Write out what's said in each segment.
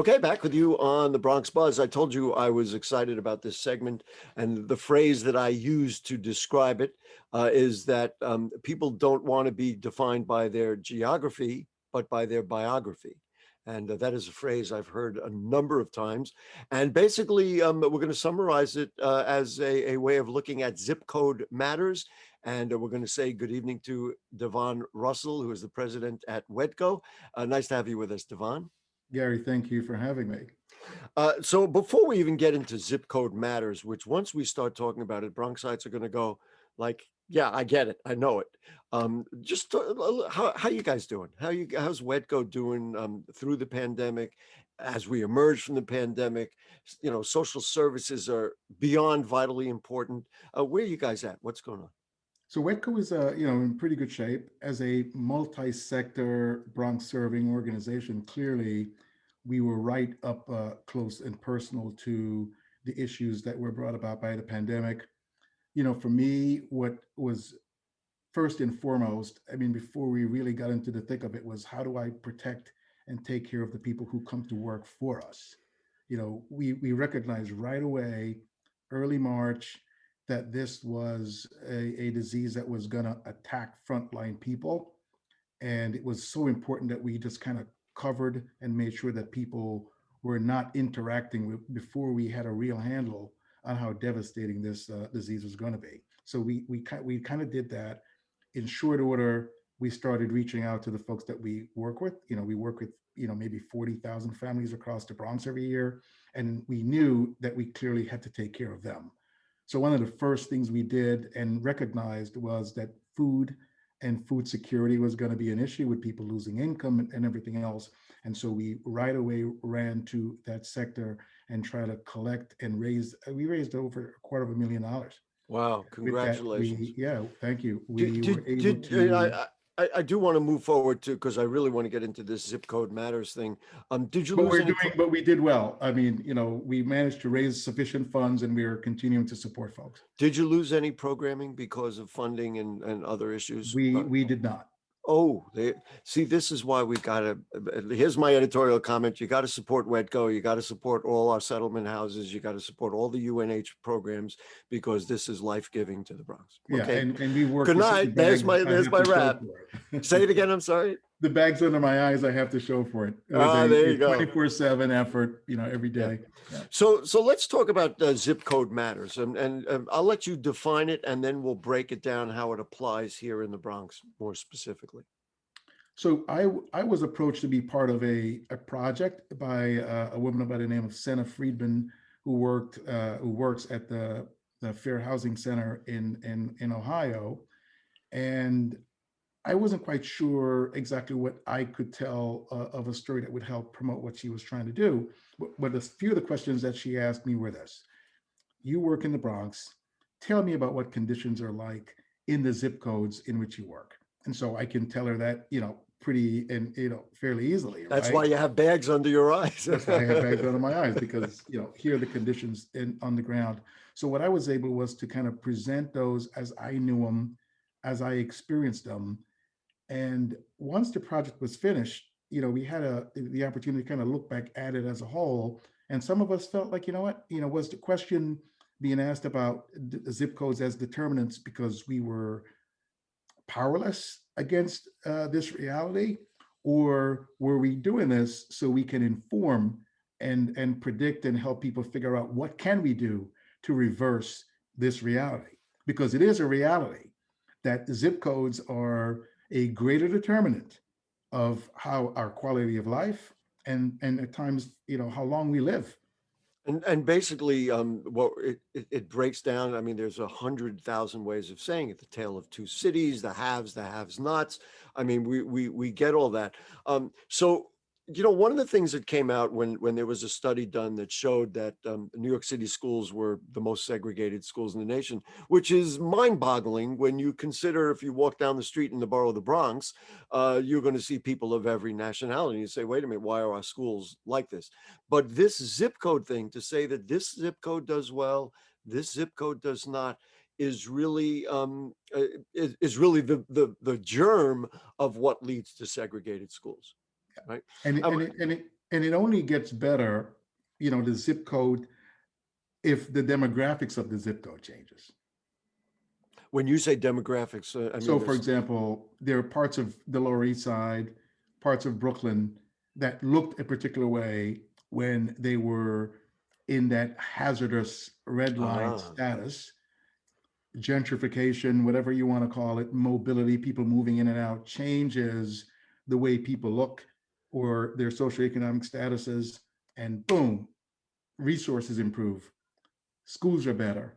Okay, back with you on the Bronx Buzz. I told you I was excited about this segment, and the phrase that I use to describe it is that people don't want to be defined by their geography, but by their biography. And that is a phrase I've heard a number of times. And basically, we're going to summarize it as a way of looking at zip code matters. And we're going to say good evening to Davon Russell, who is the president at WHEDco. Nice to have you with us, Davon. Gary, thank you for having me. So before we even get into zip code matters, which once we start talking about it, Bronxites are going to go like, yeah, I get it. I know it. Just how you guys doing? How's WHEDco doing through the pandemic? As we emerge from the pandemic, social services are beyond vitally important. Where are you guys at? What's going on? So WHEDco is, in pretty good shape as a multi-sector Bronx serving organization. Clearly, we were right up close and personal to the issues that were brought about by the pandemic. For me, what was first and foremost, before we really got into the thick of it, was how do I protect and take care of the people who come to work for us? We recognized right away, early March, that this was a disease that was going to attack frontline people. And it was so important that we just kind of covered and made sure that people were not interacting with before we had a real handle on how devastating this disease was going to be. So we kind of did that. In short order, we started reaching out to the folks that we work with. We work with maybe 40,000 families across the Bronx every year, and we knew that we clearly had to take care of them. So one of the first things we did and recognized was that food and food security was going to be an issue with people losing income and everything else. And so we right away ran to that sector and try to collect and we raised over $250,000. Wow, With that, congratulations. thank you. Did, We were did, able did to, I do want to move forward too, because I really want to get into this zip code matters thing. Did you lose any? but we did well. We managed to raise sufficient funds and we are continuing to support folks. Did you lose any programming because of funding and other issues? We did not. Oh, see, this is why we've got to, here's my editorial comment. You got to support WHEDco. You got to support all our settlement houses. You got to support all the UNH programs, because this is life-giving to the Bronx. Yeah, Okay. and we work. Good night. There's my wrap. Say it again. I'm sorry. The bags under my eyes, I have to show for it. There you go. 24/7 effort, every day. Yeah. So let's talk about zip code matters, and I'll let you define it, and then we'll break it down how it applies here in the Bronx more specifically. So I was approached to be part of a project by a woman by the name of Senna Friedman, who works at the Fair Housing Center in Ohio, and I wasn't quite sure exactly what I could tell of a story that would help promote what she was trying to do. But a few of the questions that she asked me were this: you work in the Bronx, tell me about what conditions are like in the zip codes in which you work. And so I can tell her that, pretty and, fairly easily. That's right? why you have bags under your eyes. That's why I have bags under my eyes, because, here are the conditions on the ground. So what I was able was to kind of present those as I knew them, as I experienced them. And once the project was finished, we had the opportunity to kind of look back at it as a whole. And some of us felt like, was the question being asked about the zip codes as determinants because we were powerless against this reality? Or were we doing this so we can inform and predict and help people figure out what can we do to reverse this reality? Because it is a reality that zip codes are a greater determinant of how our quality of life and at times, how long we live. And basically, what it breaks down. I mean, there's 100,000 ways of saying it. The tale of two cities, the haves nots. I mean, we get all that. So one of the things that came out when there was a study done that showed that New York City schools were the most segregated schools in the nation, which is mind-boggling when you consider if you walk down the street in the borough of the Bronx, you're going to see people of every nationality. You say, wait a minute, why are our schools like this? But this zip code thing, to say that this zip code does well, this zip code does not, is really the germ of what leads to segregated schools. Right. And And it only gets better, the zip code, if the demographics of the zip code changes. When you say demographics, I mean So, for this. example, there are parts of the Lower East Side, parts of Brooklyn that looked a particular way when they were in that hazardous red line Ah, status. Gentrification, whatever you want to call it, mobility, people moving in and out, changes the way people look or their socioeconomic statuses, and boom, resources improve, schools are better,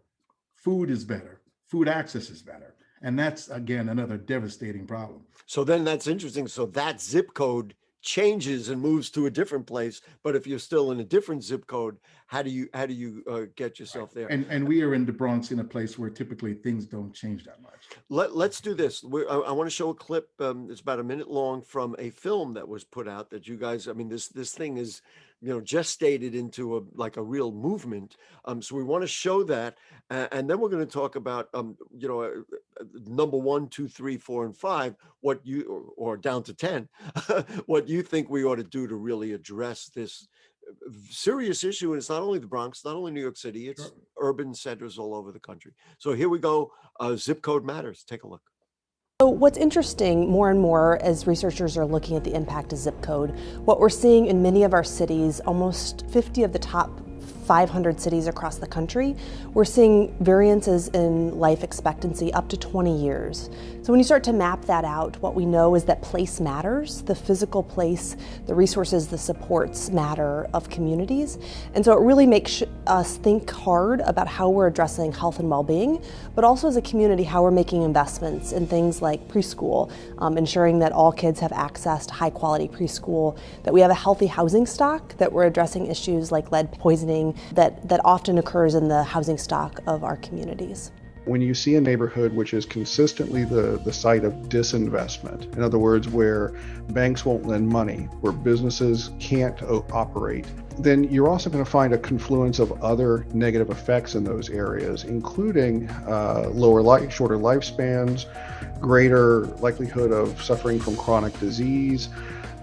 food is better, food access is better. And that's, again, another devastating problem. so then that's interesting. So that zip code changes and moves to a different place. But if you're still in a different zip code, how do you get Right. yourself there? And we are in the Bronx, in a place where typically things don't change that much. Let's do this. I want to show a clip. It's about a minute long from a film that was put out that you guys. I mean, this thing is, gestated into a real movement. So we want to show that, and then we're going to talk about number one, two, three, four, and five. What you or down to 10, what you think we ought to do to really address this serious issue. And it's not only the Bronx, not only New York City, Sure. it's urban centers all over the country. So here we go. Zip code matters. Take a look. So what's interesting more and more as researchers are looking at the impact of zip code, what we're seeing in many of our cities, almost 50 of the top 500 cities across the country, we're seeing variances in life expectancy up to 20 years. So when you start to map that out, what we know is that place matters, the physical place, the resources, the supports matter of communities. And so it really makes us think hard about how we're addressing health and well-being, but also as a community, how we're making investments in things like preschool, ensuring that all kids have access to high quality preschool, that we have a healthy housing stock, that we're addressing issues like lead poisoning that often occurs in the housing stock of our communities. When you see a neighborhood which is consistently the site of disinvestment, in other words, where banks won't lend money, where businesses can't operate, then you're also going to find a confluence of other negative effects in those areas, including shorter lifespans, greater likelihood of suffering from chronic disease,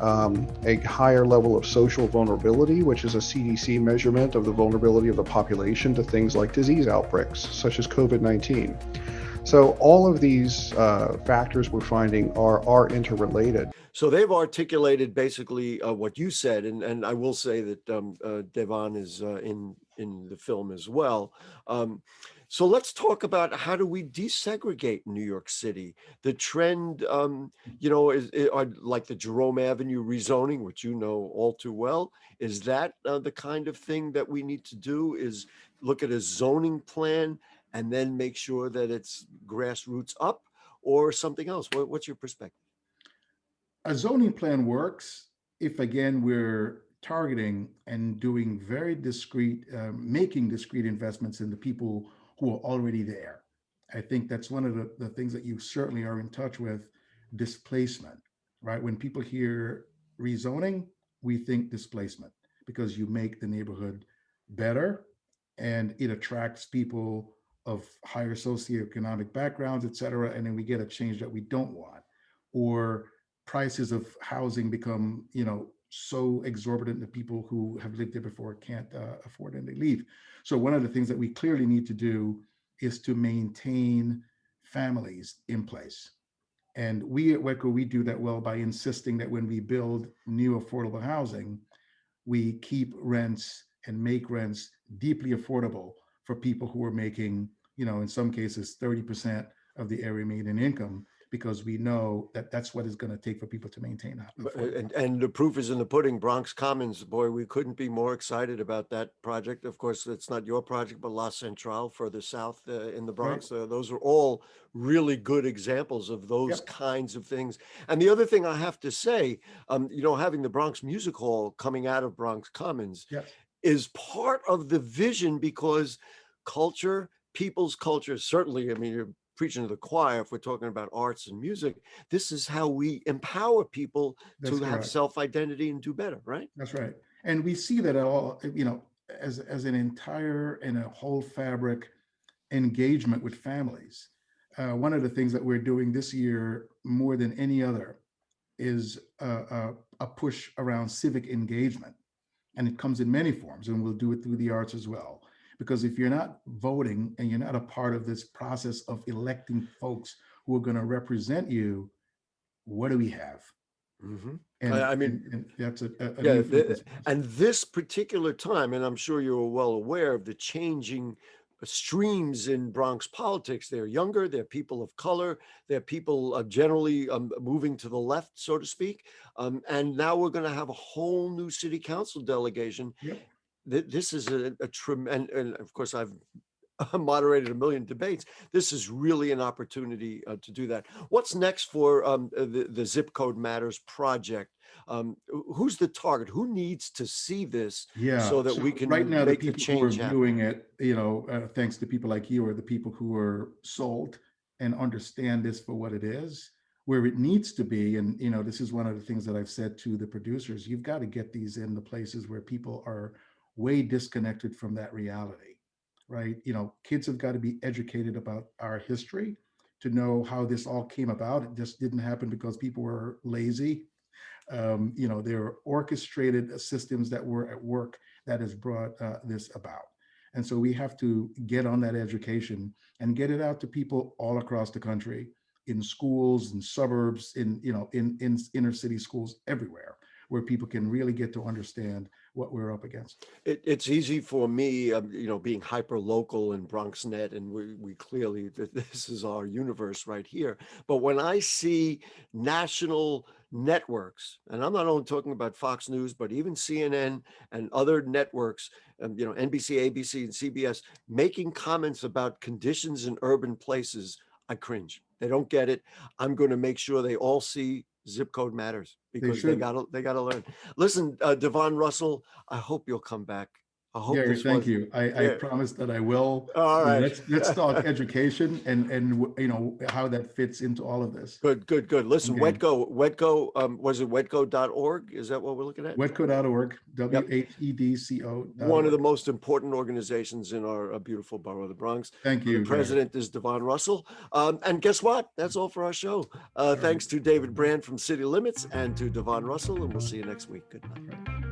a higher level of social vulnerability, which is a CDC measurement of the vulnerability of the population to things like disease outbreaks, such as COVID-19. So all of these factors we're finding are interrelated. So they've articulated basically what you said, and I will say that Davon is in the film as well. So let's talk about how do we desegregate New York City? The trend, are like the Jerome Avenue rezoning, which you know all too well. Is that the kind of thing that we need to do? Is look at a zoning plan and then make sure that it's grassroots up, or something else? What's your perspective? A zoning plan works if, again, we're targeting and doing very discrete, making discrete investments in the people who are already there. I think that's one of the things that you certainly are in touch with: displacement, right? When people hear rezoning, we think displacement, because you make the neighborhood better and it attracts people of higher socioeconomic backgrounds, et cetera. And then we get a change that we don't want. Or prices of housing become, so exorbitant that people who have lived there before can't afford it and they leave. So one of the things that we clearly need to do is to maintain families in place. And we at WHEDco, we do that well by insisting that when we build new affordable housing, we keep rents and make rents deeply affordable for people who are making, in some cases, 30% of the area median income, because we know that that's what it's going to take for people to maintain that. And the proof is in the pudding. Bronx Commons, boy, we couldn't be more excited about that project. Of course, it's not your project, but La Centrale further south in the Right. Bronx. Those are all really good examples of those Yep. kinds of things. And the other thing I have to say, having the Bronx Music Hall coming out of Bronx Commons Yes. is part of the vision, because culture, people's culture, certainly, I mean, you're preaching to the choir if we're talking about arts and music. This is how we empower people That's to have correct. self-identity and do better, right? That's right. And we see that all, as an entire and a whole fabric engagement with families. One of the things that we're doing this year more than any other is a push around civic engagement. And it comes in many forms, and we'll do it through the arts as well. Because if you're not voting and you're not a part of this process of electing folks who are going to represent you, what do we have? Mhm. And, I mean, and that's a yeah, new focus. and this particular time, and I'm sure you're well aware of the changing streams in Bronx politics. They're younger, they're people of color, they're people generally moving to the left, so to speak. And now we're going to have a whole new city council delegation. Yep. This is a tremendous, and of course, I've moderated a million debates. This is really an opportunity to do that. What's next for the Zip Code Matters project? Who's the target? Who needs to see this Yeah. so that So we can right now, the make the people who are change happen? viewing it, thanks to people like you, are the people who are sold and understand this for what it is, where it needs to be. And, this is one of the things that I've said to the producers. You've got to get these in the places where people are way disconnected from that reality, right? Kids have got to be educated about our history to know how this all came about. It just didn't happen because people were lazy. There are orchestrated systems that were at work that has brought this about. And so we have to get on that education and get it out to people all across the country, in schools, in suburbs, in inner city schools, everywhere, where people can really get to understand what we're up against. It's easy for me, being hyper local in BronxNet, and we clearly, this is our universe right here. But when I see national networks, and I'm not only talking about Fox News, but even CNN and other networks, NBC, ABC, and CBS, making comments about conditions in urban places, I cringe. They don't get it. I'm going to make sure they all see Zip Code Matters, They because they should. gotta learn. Listen, Davon Russell, I hope you'll come back. I hope Gary, this thank was, you. I yeah. promise that I will. All right. Let's talk education and how that fits into all of this. Good. Listen, Okay. WHEDco, was it WHEDco.org? Is that what we're looking at? WHEDco.org, Yep. One of the WHEDco.org. most important organizations in our beautiful borough of the Bronx. Thank The you, Gary. president is Davon Russell. And guess what? That's all for our show. Thanks to David Brand from City Limits and to Davon Russell, and we'll see you next week. Good night.